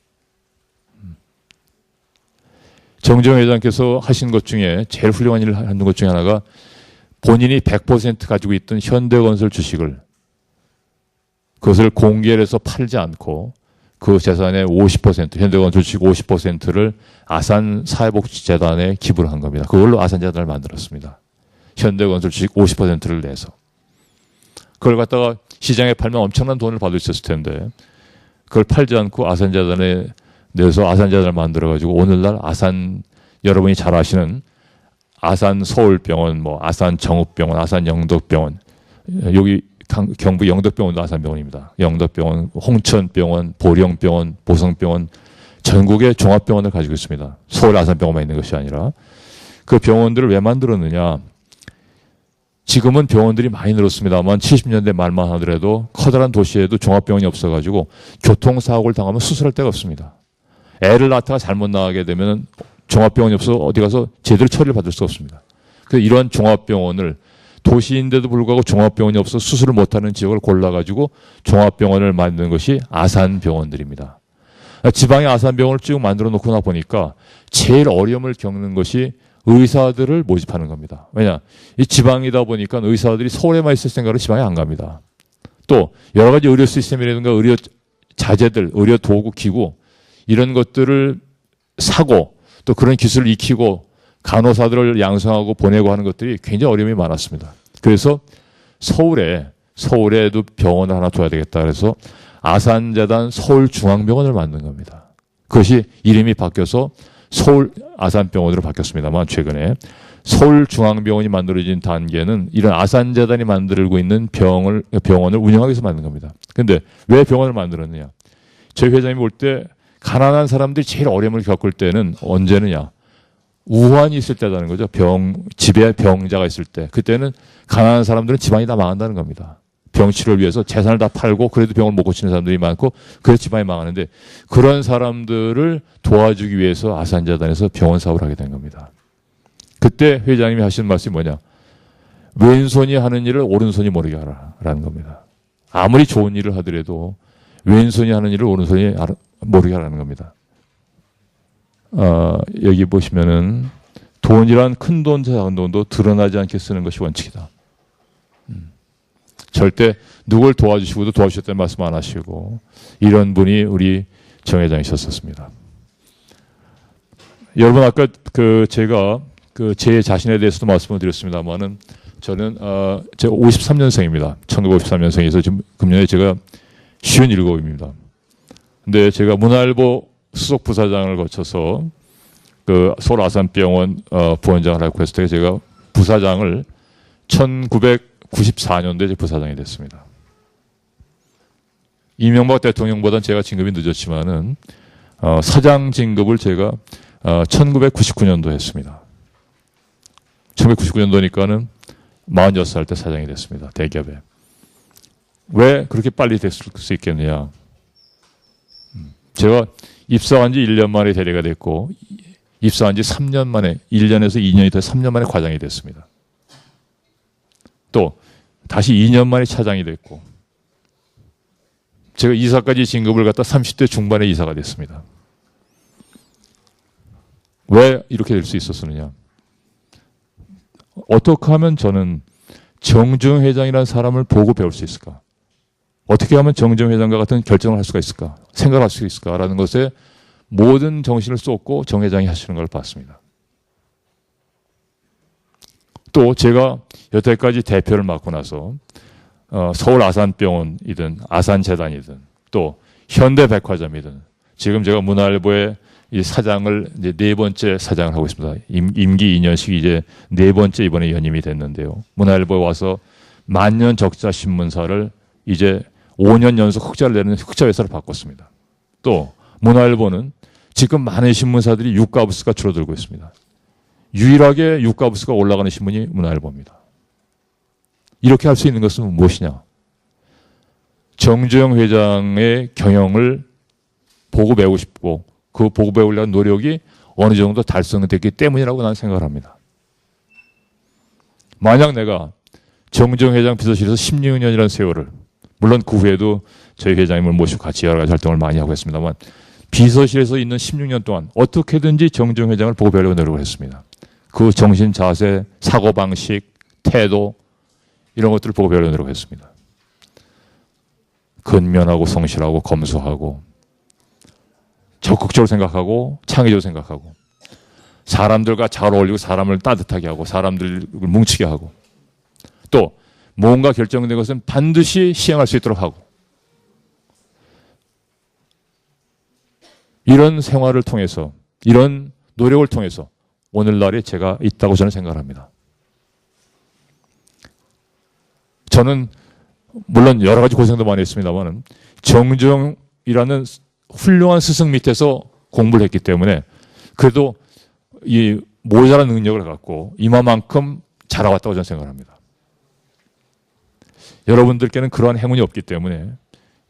[SPEAKER 1] 정재용 회장께서 하신 것 중에 제일 훌륭한 일을 하는 것 중에 하나가 본인이 100% 가지고 있던 현대건설 주식을 그것을 공개해서 팔지 않고 그 재산의 50%, 현대건설 주식 50%를 아산사회복지재단에 기부를 한 겁니다. 그걸로 아산재단을 만들었습니다. 현대건설 주식 50%를 내서. 그걸 갖다가 시장에 팔면 엄청난 돈을 받을 수 있었을 텐데 그걸 팔지 않고 아산재단에 내서 아산재단을 만들어가지고 오늘날 아산, 여러분이 잘 아시는 아산 서울병원, 뭐 아산 정읍병원, 아산 영덕병원, 여기 경북 영덕병원도 아산병원입니다. 영덕병원, 홍천병원, 보령병원, 보성병원, 전국의 종합병원을 가지고 있습니다. 서울 아산병원만 있는 것이 아니라. 그 병원들을 왜 만들었느냐. 지금은 병원들이 많이 늘었습니다만 70년대 말만 하더라도 커다란 도시에도 종합병원이 없어가지고 교통사고를 당하면 수술할 데가 없습니다. 애를 낳다가 잘못 나가게 되면 종합병원이 없어서 어디 가서 제대로 처리를 받을 수 없습니다. 그래서 이러한 종합병원을 도시인데도 불구하고 종합병원이 없어 수술을 못하는 지역을 골라가지고 종합병원을 만드는 것이 아산병원들입니다. 지방의 아산병원을 쭉 만들어 놓고 나 보니까 제일 어려움을 겪는 것이 의사들을 모집하는 겁니다. 왜냐? 이 지방이다 보니까 의사들이 서울에만 있을 생각으로 지방에 안 갑니다. 또 여러 가지 의료 시스템이라든가 의료 자재들, 의료 도구, 기구 이런 것들을 사고 또 그런 기술을 익히고 간호사들을 양성하고 보내고 하는 것들이 굉장히 어려움이 많았습니다. 그래서 서울에도 병원을 하나 둬야 되겠다. 그래서 아산재단 서울중앙병원을 만든 겁니다. 그것이 이름이 바뀌어서 서울 아산병원으로 바뀌었습니다만 최근에 서울중앙병원이 만들어진 단계는 이런 아산재단이 만들고 있는 병원을 운영하기 위해서 만든 겁니다. 근데 왜 병원을 만들었느냐? 저희 회장님이 볼 때 가난한 사람들이 제일 어려움을 겪을 때는 언제느냐? 우환이 있을 때라는 거죠. 집에 병자가 있을 때. 그때는 가난한 사람들은 집안이 다 망한다는 겁니다. 병 치료를 위해서 재산을 다 팔고 그래도 병을 못 고치는 사람들이 많고 그래서 집안이 망하는데 그런 사람들을 도와주기 위해서 아산재단에서 병원 사업을 하게 된 겁니다. 그때 회장님이 하신 말씀이 뭐냐? 왼손이 하는 일을 오른손이 모르게 하라라는 겁니다. 아무리 좋은 일을 하더라도 왼손이 하는 일을 오른손이 모르게 하라는 겁니다. 여기 보시면은 돈이란 큰 돈, 작은 돈도 드러나지 않게 쓰는 것이 원칙이다. 절대 누굴 도와주시고도 도와주셨다는 말씀 안 하시고 이런 분이 우리 정 회장이셨었습니다. 여러분 아까 제가 제 자신에 대해서도 말씀을 드렸습니다만은 저는 제가 53년생입니다. 1953년생에서 지금 금년에 제가 57입니다. 근데 제가 문화일보 수석 부사장을 거쳐서 서울 아산병원 부원장을 하고 했을 때 제가 부사장을 1994년도에 부사장이 됐습니다. 이명박 대통령보다는 제가 진급이 늦었지만은 사장 진급을 제가 1999년도에 했습니다. 1999년도니까는 46살 때 사장이 됐습니다. 대기업에. 왜 그렇게 빨리 됐을 수 있겠느냐? 제가 입사한 지 1년 만에 대리가 됐고 입사한 지 3년 만에 1년에서 2년이 더 3년 만에 과장이 됐습니다. 또 다시 2년 만에 차장이 됐고 제가 이사까지 진급을 갖다 30대 중반에 이사가 됐습니다. 왜 이렇게 될 수 있었느냐? 어떻게 하면 저는 정주영 회장이라는 사람을 보고 배울 수 있을까? 어떻게 하면 정주영 회장과 같은 결정을 할 수가 있을까? 생각을 할 수 있을까라는 것에 모든 정신을 쏟고 정 회장이 하시는 걸 봤습니다. 또 제가 여태까지 대표를 맡고 나서 서울 아산병원이든 아산재단이든 또 현대백화점이든 지금 제가 문화일보의 이 사장을 이제 4번째 사장을 하고 있습니다. 임기 2년씩 이제 4번째 이번에 연임이 됐는데요. 문화일보에 와서 만년 적자 신문사를 이제 5년 연속 흑자를 내는 흑자회사를 바꿨습니다. 또 문화일보는 지금 많은 신문사들이 유가 부수가 줄어들고 있습니다. 유일하게 유가 부수가 올라가는 신문이 문화일보입니다. 이렇게 할 수 있는 것은 무엇이냐? 정주영 회장의 경영을 보고 배우고 싶고 그 보고 배우려는 노력이 어느 정도 달성됐기 때문이라고 나는 생각을 합니다. 만약 내가 정주영 회장 비서실에서 16년이라는 세월을 물론 그 후에도 저희 회장님을 모시고 같이 여러 가지 활동을 많이 하고 했습니다만 비서실에서 있는 16년 동안 어떻게든지 정주영 회장을 보고 배우려고 노력을 했습니다. 그 정신, 자세, 사고방식, 태도 이런 것들을 보고 배우려고 노력했습니다. 근면하고 성실하고 검소하고 적극적으로 생각하고 창의적으로 생각하고 사람들과 잘 어울리고 사람을 따뜻하게 하고 사람들을 뭉치게 하고 또 뭔가 결정된 것은 반드시 시행할 수 있도록 하고 이런 생활을 통해서 이런 노력을 통해서 오늘날에 제가 있다고 저는 생각을 합니다. 저는 물론 여러 가지 고생도 많이 했습니다만 정주영이라는 훌륭한 스승 밑에서 공부를 했기 때문에 그래도 이 모자란 능력을 갖고 이만큼 자라왔다고 저는 생각합니다. 여러분들께는 그러한 행운이 없기 때문에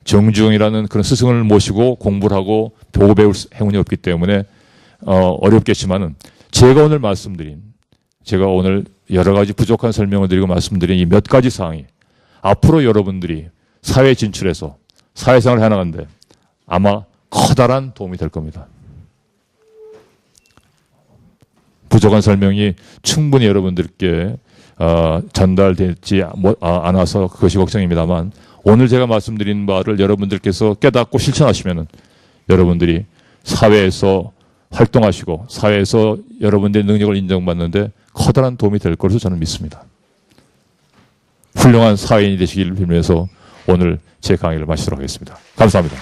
[SPEAKER 1] 정주영이라는 그런 스승을 모시고 공부를 하고 보고 배울 행운이 없기 때문에 어렵겠지만은 제가 오늘 여러 가지 부족한 설명을 드리고 말씀드린 이 몇 가지 사항이 앞으로 여러분들이 사회에 진출해서 사회생활을 해나가는데 아마 커다란 도움이 될 겁니다. 부족한 설명이 충분히 여러분들께 전달되지 않아서 그것이 걱정입니다만 오늘 제가 말씀드린 바를 여러분들께서 깨닫고 실천하시면 여러분들이 사회에서 활동하시고 사회에서 여러분들의 능력을 인정받는데 커다란 도움이 될 것으로 저는 믿습니다. 훌륭한 사회인이 되시기를 빌면서 오늘 제 강의를 마치도록 하겠습니다. 감사합니다.